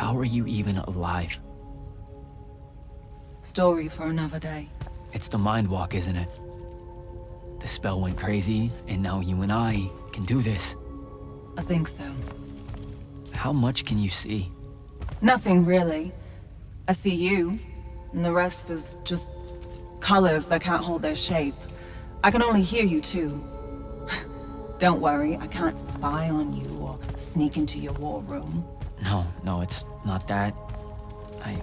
How are you even alive? Story for another day. It's the mind walk, isn't it? The spell went crazy, and now you and I can do this. I think so. How much can you see? Nothing really. I see you, and the rest is just colors that can't hold their shape. I can only hear you too. Don't worry, I can't spy on you or sneak into your war room. No, it's not that. I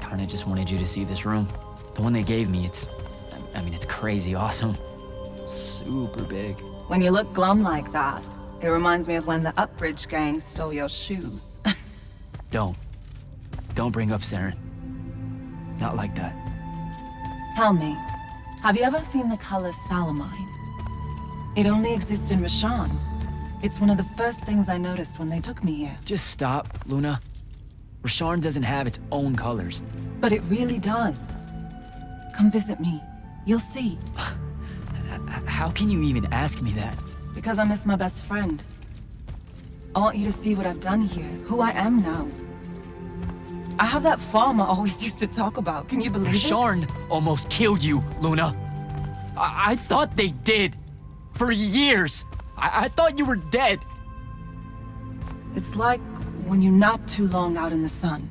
kinda just wanted you to see this room. The one they gave me, it's crazy awesome. Super big. When you look glum like that, it reminds me of when the Upbridge gang stole your shoes. Don't bring up Saren. Not like that. Tell me, have you ever seen the color Salamine? It only exists in Rasharn. It's one of the first things I noticed when they took me here. Just stop, Luna. Rasharn doesn't have its own colors. But it really does. Come visit me. You'll see. How can you even ask me that? Because I miss my best friend. I want you to see what I've done here, who I am now. I have that farm I always used to talk about. Can you believe it? Rasharn almost killed you, Luna. I thought they did. For years. I thought you were dead. It's like when you nap too long out in the sun.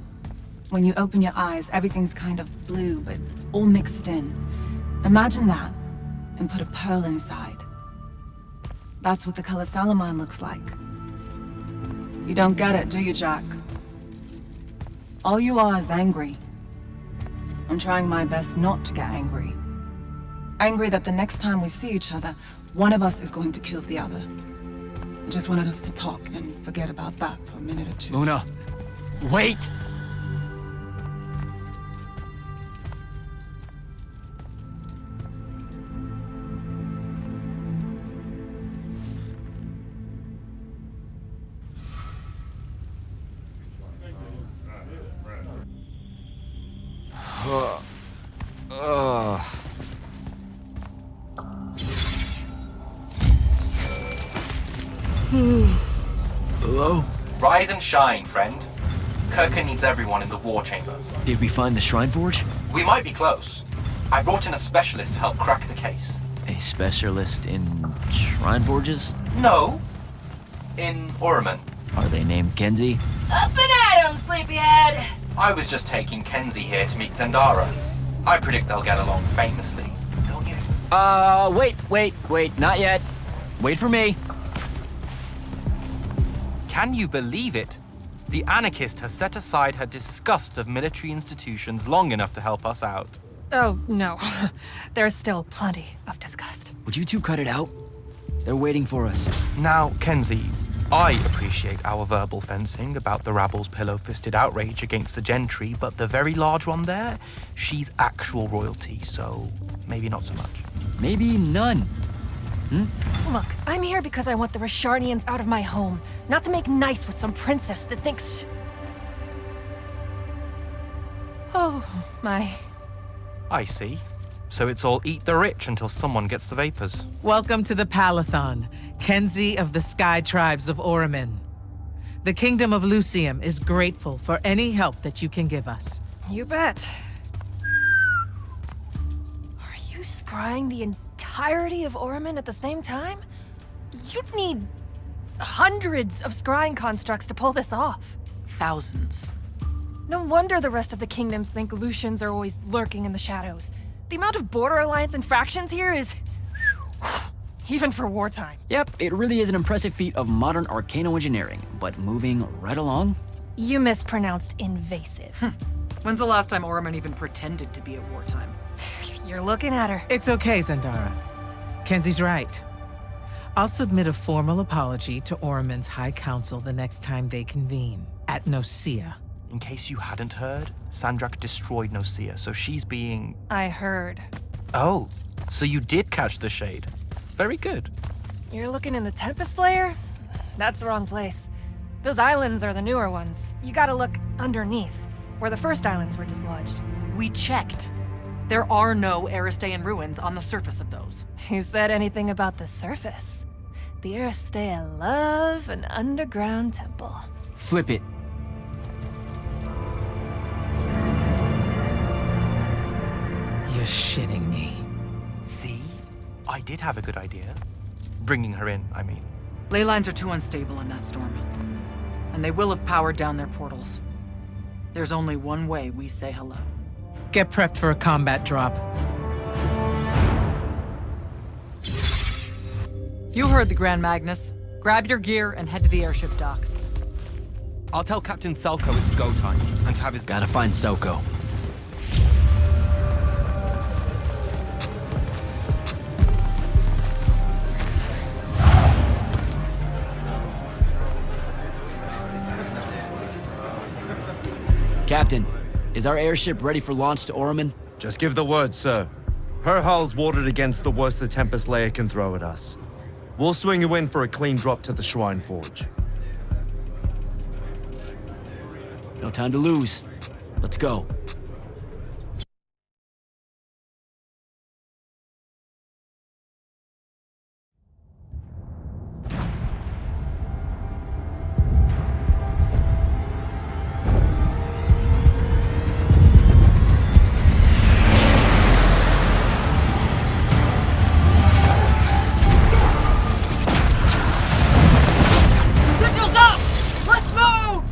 When you open your eyes, everything's kind of blue, but all mixed in. Imagine that, and put a pearl inside. That's what the color Salamine looks like. You don't get it, do you, Jack? All you are is angry. I'm trying my best not to get angry. Angry that the next time we see each other, one of us is going to kill the other. I just wanted us to talk and forget about that for a minute or two. Luna, wait! Hello? Rise and shine, friend. Kirka needs everyone in the war chamber. Did we find the Shrine Forge? We might be close. I brought in a specialist to help crack the case. A specialist in Shrine Forges? No. In Orman. Are they named Kenzie? Up and at 'em, sleepyhead! I was just taking Kenzie here to meet Zendara. I predict they'll get along famously, don't you? Wait, not yet. Wait for me. Can you believe it? The anarchist has set aside her disgust of military institutions long enough to help us out. Oh, no. There's still plenty of disgust. Would you two cut it out? They're waiting for us. Now, Kenzie, I appreciate our verbal fencing about the rabble's pillow-fisted outrage against the gentry, but the very large one there, she's actual royalty, so maybe not so much. Maybe none. Look, I'm here because I want the Rasharnians out of my home, not to make nice with some princess that thinks... Oh, my... I see. So it's all eat the rich until someone gets the vapors. Welcome to the Palathon, Kenzie of the Sky Tribes of Oramin. The Kingdom of Lucium is grateful for any help that you can give us. You bet. Are you scrying the entirety of Oramin at the same time? You'd need hundreds of scrying constructs to pull this off. Thousands. No wonder the rest of the kingdoms think Lucians are always lurking in the shadows. The amount of border alliance and factions here is... even for wartime. Yep, it really is an impressive feat of modern arcano-engineering, but moving right along? You mispronounced invasive. When's the last time Oramin even pretended to be at wartime? You're looking at her. It's okay, Zendara. Kenzie's right. I'll submit a formal apology to Oramin's High Council the next time they convene, at Nosea. In case you hadn't heard, Sandrak destroyed Nosea, so she's being... I heard. Oh, so you did catch the shade. Very good. You're looking in the Tempest Layer? That's the wrong place. Those islands are the newer ones. You gotta look underneath, where the first islands were dislodged. We checked. There are no Aristean ruins on the surface of those. Who said anything about the surface? The Aristeia love an underground temple. Flip it. shitting me. See? I did have a good idea. Bringing her in, I mean. Ley lines are too unstable in that storm. And they will have powered down their portals. There's only one way we say hello. Get prepped for a combat drop. You heard the Grand Magnus. Grab your gear and head to the airship docks. I'll tell Captain Selko it's go time, and to have his... Gotta find Soko. Captain, is our airship ready for launch to Orman? Just give the word, sir. Her hull's warded against the worst the Tempest layer can throw at us. We'll swing you in for a clean drop to the Shrine Forge. No time to lose. Let's go. Signals up! Let's move!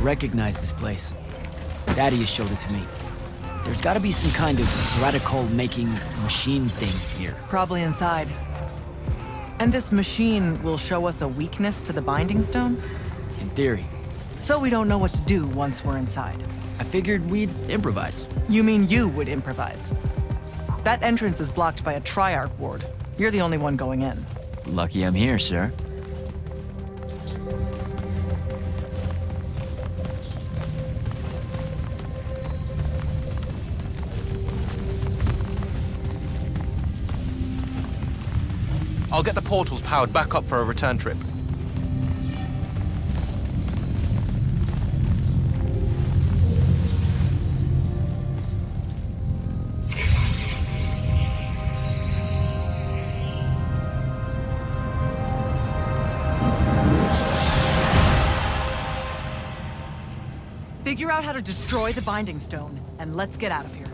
recognize this place. Daddy has showed it to me. There's gotta be some kind of radical-making machine thing here. Probably inside. And this machine will show us a weakness to the Binding Stone? In theory. So we don't know what to do once we're inside. I figured we'd improvise. You mean you would improvise? That entrance is blocked by a Triarch ward. You're the only one going in. Lucky I'm here, sir. I'll get the portals powered back up for a return trip. Figure out how to destroy the Binding Stone, and let's get out of here.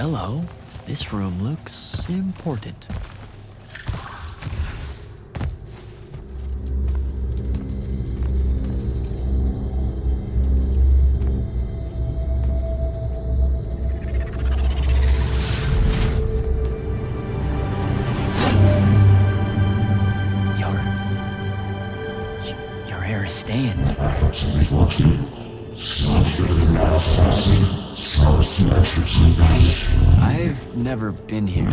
hello. This room looks important. Your hair is staying. I've never been here.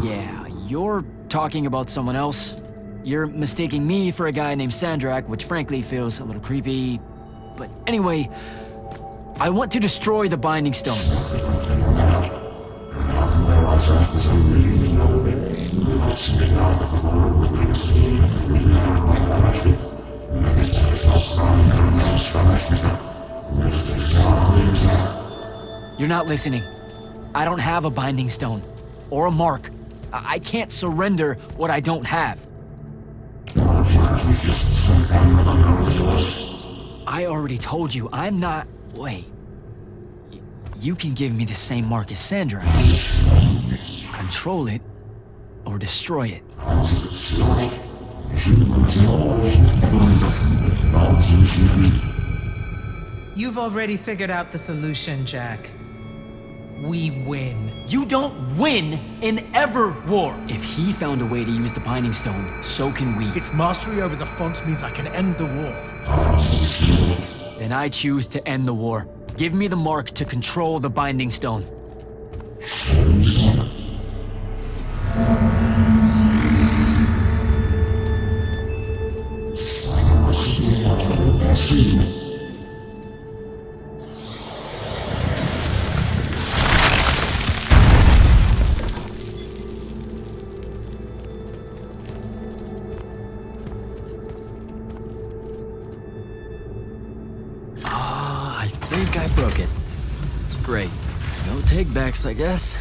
Yeah, you're talking about someone else. You're mistaking me for a guy named Sandrak, which frankly feels a little creepy. But anyway, I want to destroy the Binding Stone. You're not listening. I don't have a Binding Stone. Or a mark. I can't surrender what I don't have. I already told you, I'm not... Wait. You can give me the same mark as Sandra. Control it, or destroy it. You've already figured out the solution, Jack. We win. You don't win in ever war. If he found a way to use the Binding Stone, so can we. Its mastery over the fonts means I can end the war. Then I choose to end the war. Give me the mark to control the Binding Stone. I think I broke it. Great. No take-backs, I guess.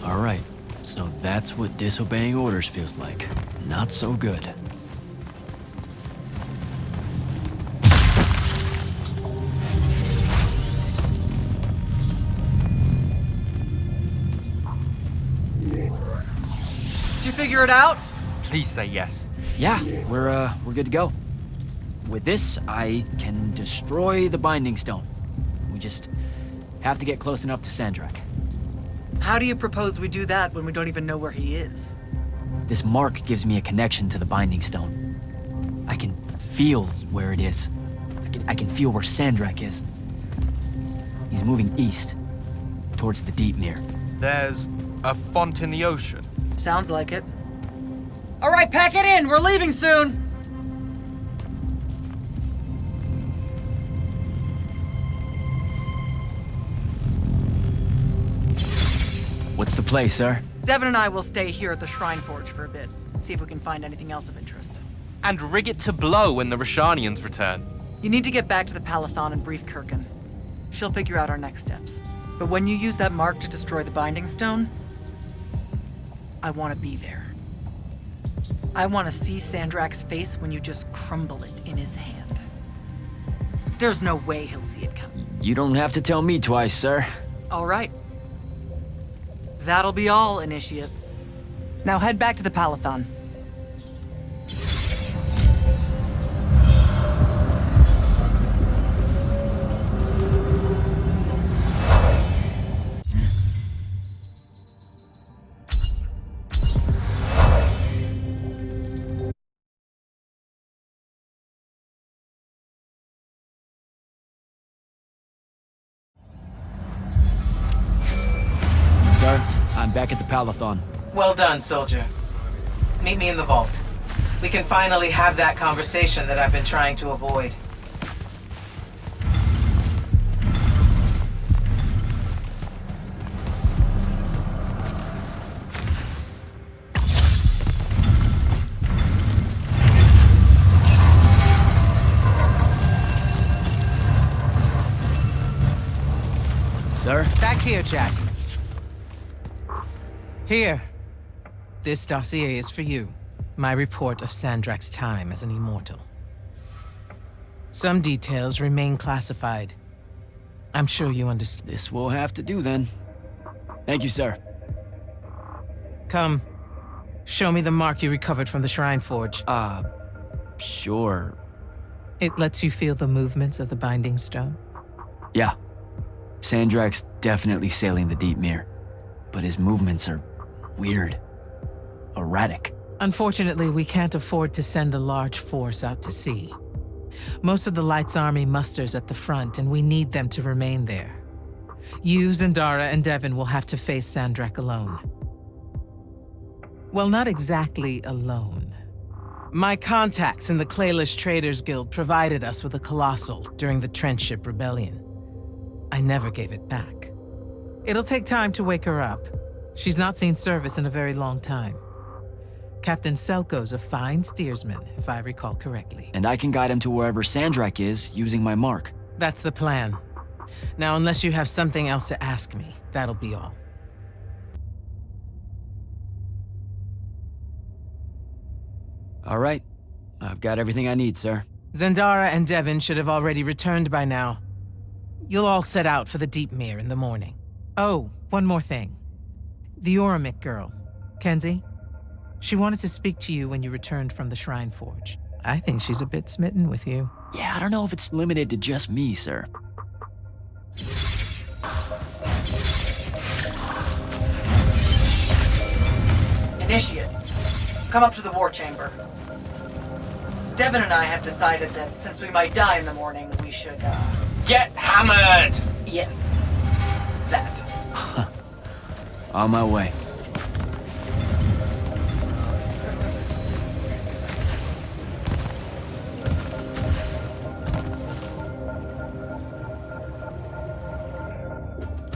Alright, so that's what disobeying orders feels like. Not so good. Did you figure it out? Please say yes. Yeah, we're good to go. With this, I can destroy the Binding Stone. We just have to get close enough to Sandrak. How do you propose we do that when we don't even know where he is? This mark gives me a connection to the Binding Stone. I can feel where it is. I can feel where Sandrak is. He's moving east, towards the deep mirror. There's a font in the ocean. Sounds like it. All right, pack it in. We're leaving soon. What's the play, sir? Devin and I will stay here at the Shrine Forge for a bit. See if we can find anything else of interest. And rig it to blow when the Rashanians return. You need to get back to the Palathon and brief Kirkin. She'll figure out our next steps. But when you use that mark to destroy the Binding Stone, I want to be there. I want to see Sandrak's face when you just crumble it in his hand. There's no way he'll see it coming. You don't have to tell me twice, sir. All right. That'll be all, Initiate. Now head back to the Palathon. Sir, I'm back at the Palathon. Well done, soldier. Meet me in the vault. We can finally have that conversation that I've been trying to avoid. Sir? Back here, Jack. Here. This dossier is for you. My report of Sandrak's time as an immortal. Some details remain classified. I'm sure you understand. This will have to do then. Thank you, sir. Come. Show me the mark you recovered from the Shrine Forge. Sure. It lets you feel the movements of the Binding Stone? Yeah. Sandrak's definitely sailing the deep mirror, but his movements are weird. Erratic. Unfortunately, we can't afford to send a large force out to sea. Most of the Light's army musters at the front, and we need them to remain there. You, Zendara, and Devon will have to face Sandrak alone. Well, not exactly alone. My contacts in the Clayless Traders Guild provided us with a Colossal during the Trenchship Rebellion. I never gave it back. It'll take time to wake her up. She's not seen service in a very long time. Captain Selko's a fine steersman, if I recall correctly. And I can guide him to wherever Sandrak is using my mark. That's the plan. Now, unless you have something else to ask me, that'll be all. All right. I've got everything I need, sir. Zendara and Devon should have already returned by now. You'll all set out for the Deep Mere in the morning. Oh, one more thing. The Oromik girl, Kenzie. She wanted to speak to you when you returned from the Shrine Forge. I think she's a bit smitten with you. Yeah, I don't know if it's limited to just me, sir. Initiate, come up to the war chamber. Devon and I have decided that since we might die in the morning, we should, Get hammered! Yes. That. On my way.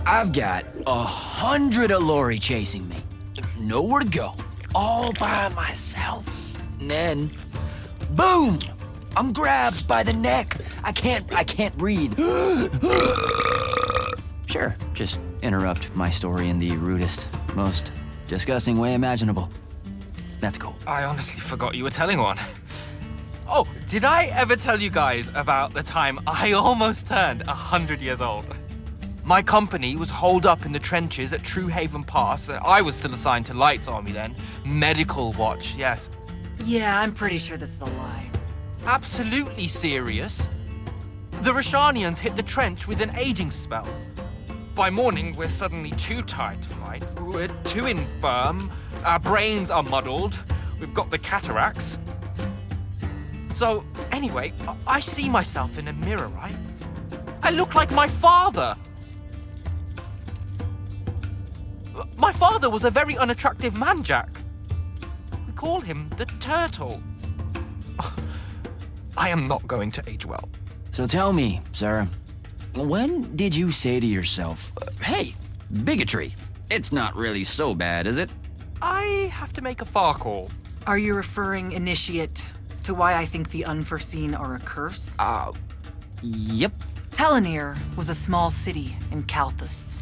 I've got 100 Alori chasing me. Nowhere to go. All by myself. And then, boom! I'm grabbed by the neck. I can't breathe. Sure, just interrupt my story in the rudest, most disgusting way imaginable. That's cool. I honestly forgot you were telling one. Oh, did I ever tell you guys about the time I almost turned 100 years old? My company was holed up in the trenches at True Haven Pass. I was still assigned to Light's army then. Medical watch, yes. Yeah, I'm pretty sure this is a lie. Absolutely serious. The Rashanians hit the trench with an aging spell. By morning, we're suddenly too tired to fight. We're too infirm. Our brains are muddled. We've got the cataracts. So, anyway, I see myself in a mirror, right? I look like my father. My father was a very unattractive man, Jack. We call him the Turtle. I am not going to age well. So tell me, sir, when did you say to yourself, hey, bigotry, it's not really so bad, is it? I have to make a far call. Are you referring, Initiate, to why I think the unforeseen are a curse? Yep. Telenir was a small city in Kalthus.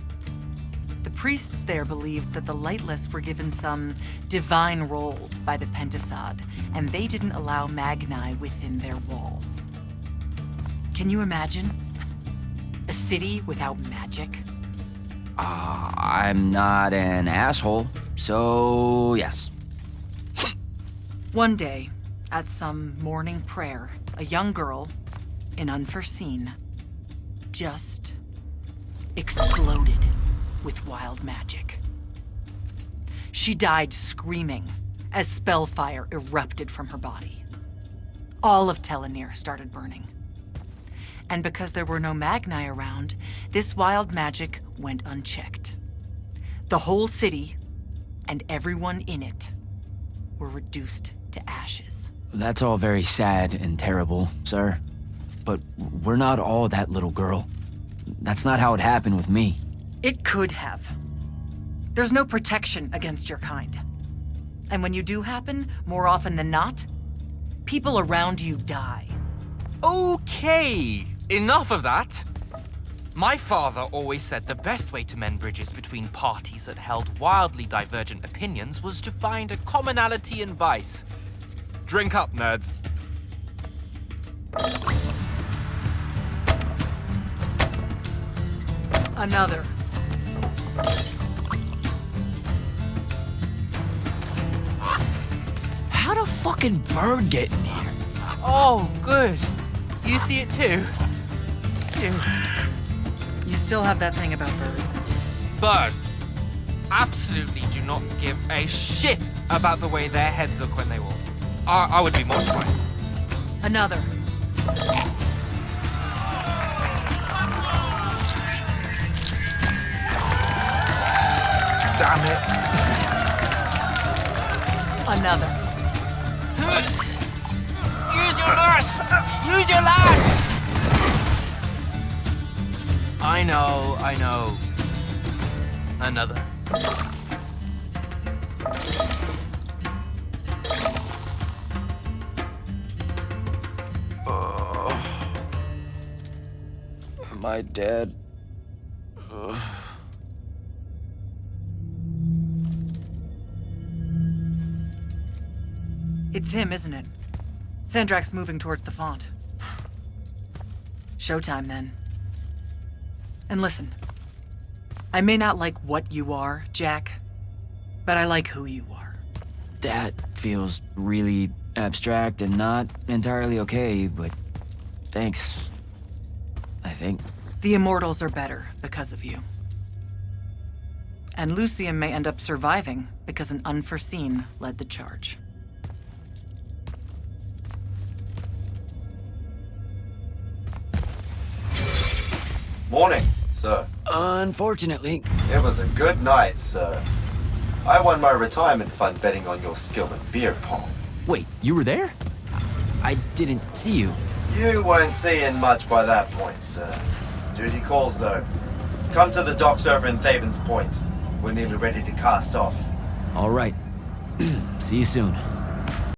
The priests there believed that the Lightless were given some divine role by the Pentasod, and they didn't allow Magni within their walls. Can you imagine? A city without magic? I'm not an asshole, so yes. One day, at some morning prayer, a young girl, in Unforeseen, just exploded with wild magic. She died screaming as spellfire erupted from her body. All of Telenir started burning. And because there were no Magni around, this wild magic went unchecked. The whole city, and everyone in it, were reduced to ashes. That's all very sad and terrible, sir. But we're not all that little girl. That's not how it happened with me. It could have. There's no protection against your kind. And when you do happen, more often than not, people around you die. Okay, enough of that. My father always said the best way to mend bridges between parties that held wildly divergent opinions was to find a commonality in vice. Drink up, nerds. Another. How'd a fucking bird get in here? Oh, good. You see it too? You still have that thing about birds. Birds absolutely do not give a shit about the way their heads look when they walk. I would be mortified. Another. Damn it. Another. Use your lash! Use your lash! I know. Another. Am I dead? It's him, isn't it? Sandrak's moving towards the font. Showtime, then. And listen, I may not like what you are, Jack, but I like who you are. That feels really abstract and not entirely okay, but thanks. I think. The Immortals are better because of you. And Lucium may end up surviving because an unforeseen led the charge. Morning, sir. Unfortunately, It was a good night, sir. I won my retirement fund betting on your skill at beer pong. wait, you were there? I didn't see you. You weren't seeing much by that point, sir. Duty calls, though. Come to the docks over in Thaven's Point. We're nearly ready to cast off. All right. See you soon.